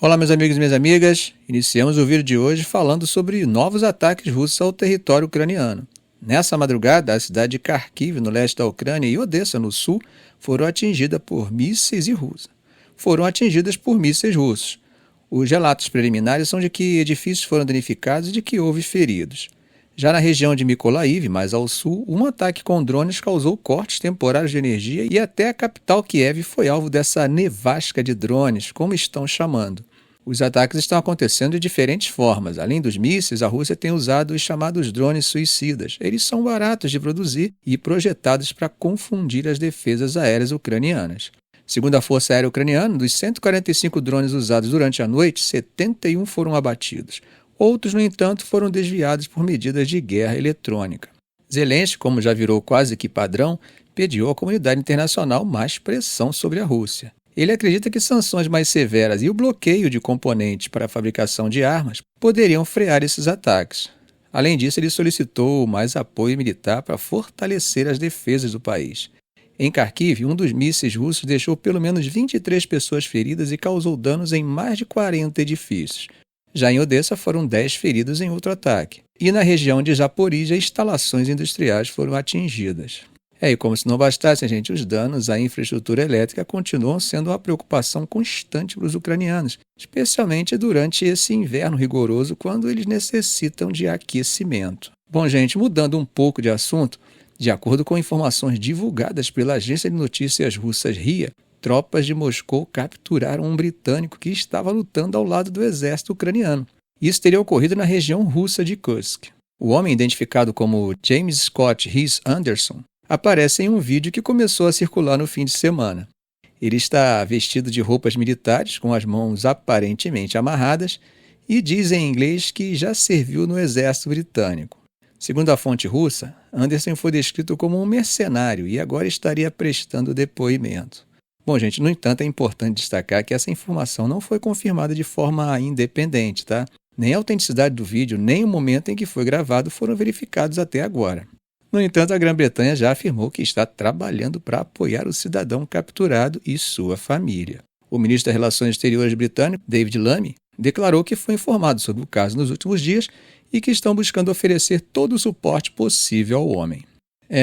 Olá, meus amigos e minhas amigas. Iniciamos o vídeo de hoje falando sobre novos ataques russos ao território ucraniano. Nessa madrugada, a cidade de Kharkiv, no leste da Ucrânia, e Odessa, no sul, foram atingidas por mísseis russos. Os relatos preliminares são de que edifícios foram danificados e de que houve feridos. Já na região de Mykolaiv, mais ao sul, um ataque com drones causou cortes temporários de energia e até a capital Kiev foi alvo dessa nevasca de drones, como estão chamando. Os ataques estão acontecendo de diferentes formas. Além dos mísseis, a Rússia tem usado os chamados drones suicidas. Eles são baratos de produzir e projetados para confundir as defesas aéreas ucranianas. Segundo a Força Aérea Ucraniana, dos 145 drones usados durante a noite, 71 foram abatidos. Outros, no entanto, foram desviados por medidas de guerra eletrônica. Zelensky, como já virou quase que padrão, pediu à comunidade internacional mais pressão sobre a Rússia. Ele acredita que sanções mais severas e o bloqueio de componentes para a fabricação de armas poderiam frear esses ataques. Além disso, ele solicitou mais apoio militar para fortalecer as defesas do país. Em Kharkiv, um dos mísseis russos deixou pelo menos 23 pessoas feridas e causou danos em mais de 40 edifícios. Já em Odessa, foram 10 feridos em outro ataque. E na região de Zaporizhia, instalações industriais foram atingidas. E como se não bastasse, gente, os danos à infraestrutura elétrica continuam sendo uma preocupação constante para os ucranianos, especialmente durante esse inverno rigoroso, quando eles necessitam de aquecimento. Bom, gente, mudando um pouco de assunto, de acordo com informações divulgadas pela agência de notícias russas RIA, tropas de Moscou capturaram um britânico que estava lutando ao lado do exército ucraniano. Isso teria ocorrido na região russa de Kursk. O homem, identificado como James Scott Rhys Anderson, aparece em um vídeo que começou a circular no fim de semana. Ele está vestido de roupas militares, com as mãos aparentemente amarradas, e diz em inglês que já serviu no exército britânico. Segundo a fonte russa, Anderson foi descrito como um mercenário e agora estaria prestando depoimento. Bom, gente, no entanto, é importante destacar que essa informação não foi confirmada de forma independente, tá? Nem a autenticidade do vídeo, nem o momento em que foi gravado foram verificados até agora. No entanto, a Grã-Bretanha já afirmou que está trabalhando para apoiar o cidadão capturado e sua família. O ministro das Relações Exteriores britânico, David Lammy, declarou que foi informado sobre o caso nos últimos dias e que estão buscando oferecer todo o suporte possível ao homem.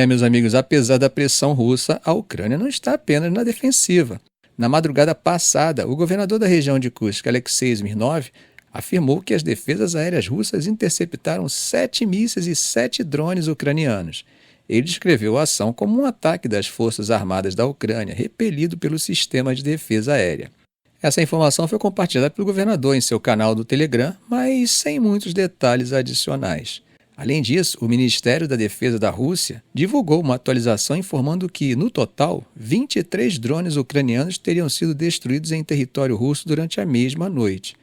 Meus amigos, apesar da pressão russa, a Ucrânia não está apenas na defensiva. Na madrugada passada, o governador da região de Kursk, Alexei Smirnov, afirmou que as defesas aéreas russas interceptaram 7 mísseis e 7 drones ucranianos. Ele descreveu a ação como um ataque das Forças Armadas da Ucrânia, repelido pelo sistema de defesa aérea. Essa informação foi compartilhada pelo governador em seu canal do Telegram, mas sem muitos detalhes adicionais. Além disso, o Ministério da Defesa da Rússia divulgou uma atualização informando que, no total, 23 drones ucranianos teriam sido destruídos em território russo durante a mesma noite.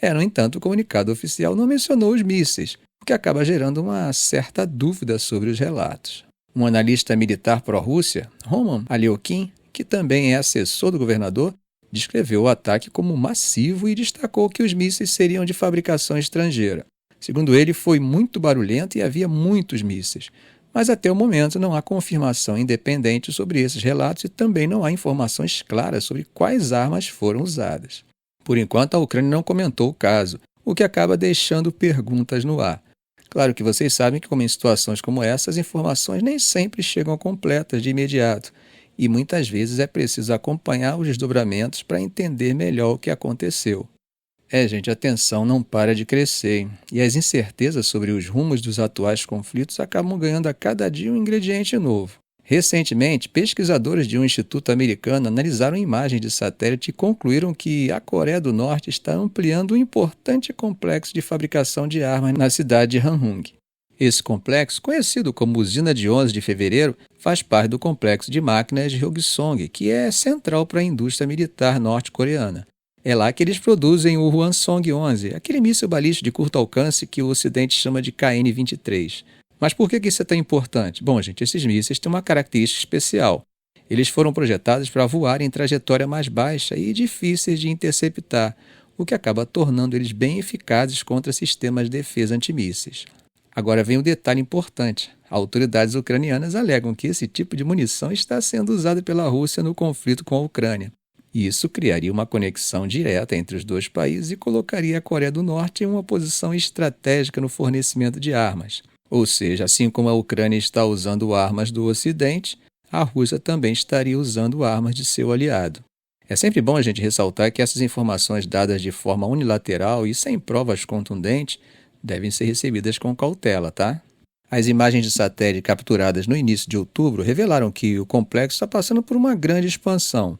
No entanto, o comunicado oficial não mencionou os mísseis, o que acaba gerando uma certa dúvida sobre os relatos. Um analista militar pró-Rússia, Roman Aliokin, que também é assessor do governador, descreveu o ataque como massivo e destacou que os mísseis seriam de fabricação estrangeira. Segundo ele, foi muito barulhento e havia muitos mísseis, mas até o momento não há confirmação independente sobre esses relatos e também não há informações claras sobre quais armas foram usadas. Por enquanto, a Ucrânia não comentou o caso, o que acaba deixando perguntas no ar. Claro que vocês sabem que, como em situações como essa, as informações nem sempre chegam completas de imediato, e muitas vezes é preciso acompanhar os desdobramentos para entender melhor o que aconteceu. Gente, a tensão não para de crescer, hein? E as incertezas sobre os rumos dos atuais conflitos acabam ganhando a cada dia um ingrediente novo. Recentemente, pesquisadores de um instituto americano analisaram imagens de satélite e concluíram que a Coreia do Norte está ampliando um importante complexo de fabricação de armas na cidade de Hamhung. Esse complexo, conhecido como Usina de 11 de Fevereiro, faz parte do complexo de máquinas de Hyogsong, que é central para a indústria militar norte-coreana. É lá que eles produzem o Hwasong-11, aquele míssil balístico de curto alcance que o Ocidente chama de KN-23. Mas por que isso é tão importante? Bom, gente, esses mísseis têm uma característica especial. Eles foram projetados para voar em trajetória mais baixa e difíceis de interceptar, o que acaba tornando eles bem eficazes contra sistemas de defesa antimísseis. Agora vem um detalhe importante. Autoridades ucranianas alegam que esse tipo de munição está sendo usada pela Rússia no conflito com a Ucrânia. Isso criaria uma conexão direta entre os dois países e colocaria a Coreia do Norte em uma posição estratégica no fornecimento de armas. Ou seja, assim como a Ucrânia está usando armas do Ocidente, a Rússia também estaria usando armas de seu aliado. É sempre bom a gente ressaltar que essas informações dadas de forma unilateral e sem provas contundentes devem ser recebidas com cautela, tá? As imagens de satélite capturadas no início de outubro revelaram que o complexo está passando por uma grande expansão.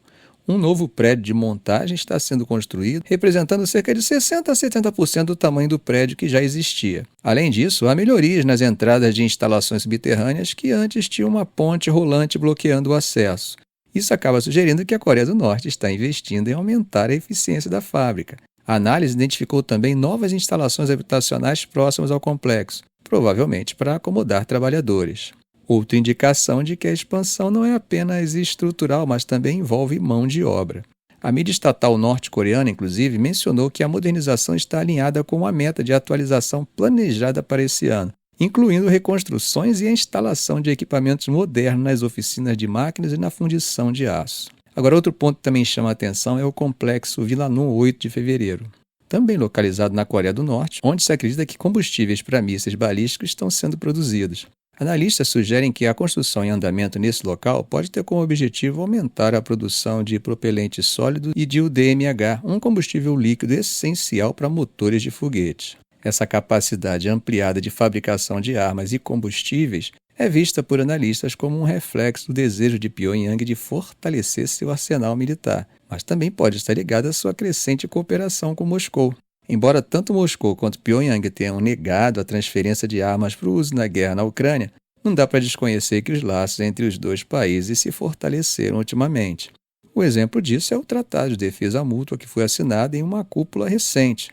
Um novo prédio de montagem está sendo construído, representando cerca de 60% a 70% do tamanho do prédio que já existia. Além disso, há melhorias nas entradas de instalações subterrâneas que antes tinham uma ponte rolante bloqueando o acesso. Isso acaba sugerindo que a Coreia do Norte está investindo em aumentar a eficiência da fábrica. A análise identificou também novas instalações habitacionais próximas ao complexo, provavelmente para acomodar trabalhadores. Outra indicação de que a expansão não é apenas estrutural, mas também envolve mão de obra. A mídia estatal norte-coreana, inclusive, mencionou que a modernização está alinhada com a meta de atualização planejada para esse ano, incluindo reconstruções e a instalação de equipamentos modernos nas oficinas de máquinas e na fundição de aço. Agora, outro ponto que também chama a atenção é o complexo Villanú 8 de fevereiro, também localizado na Coreia do Norte, onde se acredita que combustíveis para mísseis balísticos estão sendo produzidos. Analistas sugerem que a construção em andamento nesse local pode ter como objetivo aumentar a produção de propelente sólido e de UDMH, um combustível líquido essencial para motores de foguetes. Essa capacidade ampliada de fabricação de armas e combustíveis é vista por analistas como um reflexo do desejo de Pyongyang de fortalecer seu arsenal militar, mas também pode estar ligada à sua crescente cooperação com Moscou. Embora tanto Moscou quanto Pyongyang tenham negado a transferência de armas para o uso na guerra na Ucrânia, não dá para desconhecer que os laços entre os dois países se fortaleceram ultimamente. O exemplo disso é o Tratado de Defesa Mútua que foi assinado em uma cúpula recente.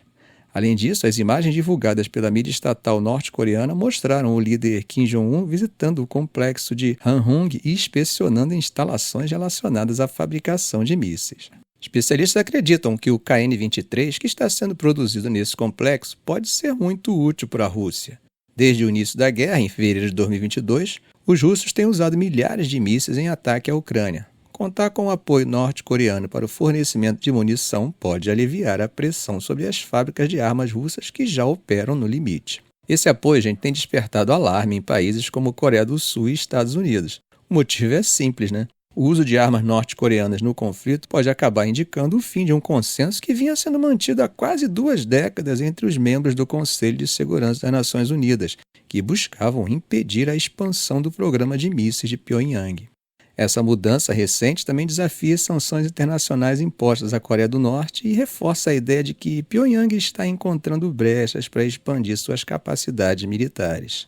Além disso, as imagens divulgadas pela mídia estatal norte-coreana mostraram o líder Kim Jong-un visitando o complexo de Hamhung e inspecionando instalações relacionadas à fabricação de mísseis. Especialistas acreditam que o KN-23, que está sendo produzido nesse complexo, pode ser muito útil para a Rússia. Desde o início da guerra, em fevereiro de 2022, os russos têm usado milhares de mísseis em ataque à Ucrânia. Contar com o apoio norte-coreano para o fornecimento de munição pode aliviar a pressão sobre as fábricas de armas russas que já operam no limite. Esse apoio, gente, tem despertado alarme em países como Coreia do Sul e Estados Unidos. O motivo é simples, né? O uso de armas norte-coreanas no conflito pode acabar indicando o fim de um consenso que vinha sendo mantido há quase 2 décadas entre os membros do Conselho de Segurança das Nações Unidas, que buscavam impedir a expansão do programa de mísseis de Pyongyang. Essa mudança recente também desafia as sanções internacionais impostas à Coreia do Norte e reforça a ideia de que Pyongyang está encontrando brechas para expandir suas capacidades militares.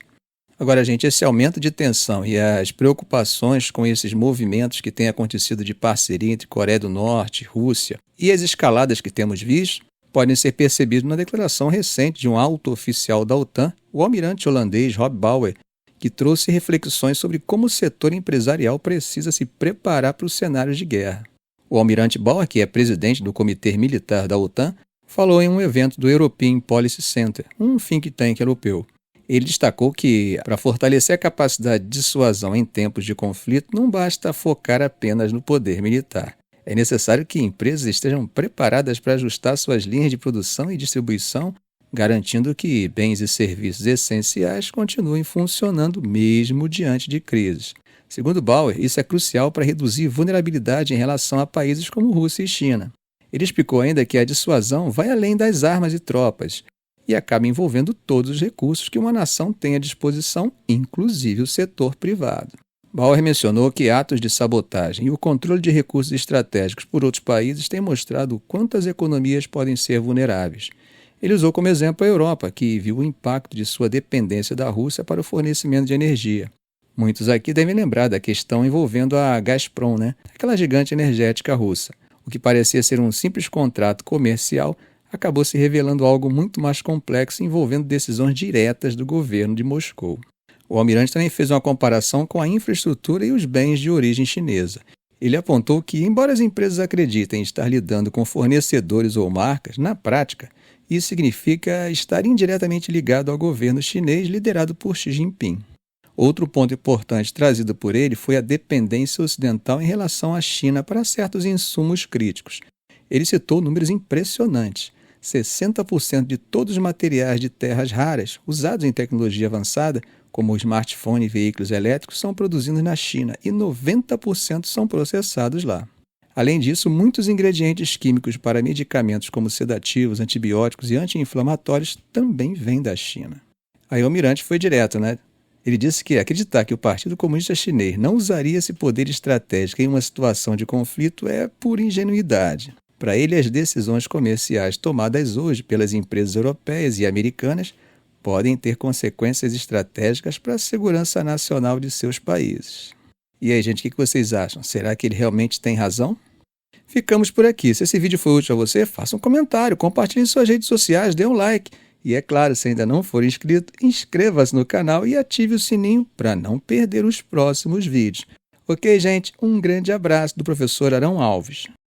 Agora, gente, esse aumento de tensão e as preocupações com esses movimentos que têm acontecido de parceria entre Coreia do Norte, Rússia e as escaladas que temos visto podem ser percebidos na declaração recente de um alto oficial da OTAN, o almirante holandês Rob Bauer, que trouxe reflexões sobre como o setor empresarial precisa se preparar para os cenários de guerra. O almirante Bauer, que é presidente do Comitê Militar da OTAN, falou em um evento do European Policy Center, um think tank europeu. Ele destacou que, para fortalecer a capacidade de dissuasão em tempos de conflito, não basta focar apenas no poder militar. É necessário que empresas estejam preparadas para ajustar suas linhas de produção e distribuição, garantindo que bens e serviços essenciais continuem funcionando mesmo diante de crises. Segundo Bauer, isso é crucial para reduzir vulnerabilidade em relação a países como Rússia e China. Ele explicou ainda que a dissuasão vai além das armas e tropas e acaba envolvendo todos os recursos que uma nação tem à disposição, inclusive o setor privado. Bauer mencionou que atos de sabotagem e o controle de recursos estratégicos por outros países têm mostrado o quanto as economias podem ser vulneráveis. Ele usou como exemplo a Europa, que viu o impacto de sua dependência da Rússia para o fornecimento de energia. Muitos aqui devem lembrar da questão envolvendo a Gazprom, aquela gigante energética russa. O que parecia ser um simples contrato comercial acabou se revelando algo muito mais complexo envolvendo decisões diretas do governo de Moscou. O almirante também fez uma comparação com a infraestrutura e os bens de origem chinesa. Ele apontou que, embora as empresas acreditem estar lidando com fornecedores ou marcas, na prática, isso significa estar indiretamente ligado ao governo chinês liderado por Xi Jinping. Outro ponto importante trazido por ele foi a dependência ocidental em relação à China para certos insumos críticos. Ele citou números impressionantes. 60% de todos os materiais de terras raras usados em tecnologia avançada, como o smartphone e veículos elétricos, são produzidos na China e 90% são processados lá. Além disso, muitos ingredientes químicos para medicamentos como sedativos, antibióticos e anti-inflamatórios também vêm da China. Aí o Almirante foi direto, né? Ele disse que acreditar que o Partido Comunista Chinês não usaria esse poder estratégico em uma situação de conflito é pura ingenuidade. Para ele, as decisões comerciais tomadas hoje pelas empresas europeias e americanas podem ter consequências estratégicas para a segurança nacional de seus países. E aí, gente, o que vocês acham? Será que ele realmente tem razão? Ficamos por aqui. Se esse vídeo foi útil a você, faça um comentário, compartilhe em suas redes sociais, dê um like. E é claro, se ainda não for inscrito, inscreva-se no canal e ative o sininho para não perder os próximos vídeos. Ok, gente? Um grande abraço do professor Arão Alves.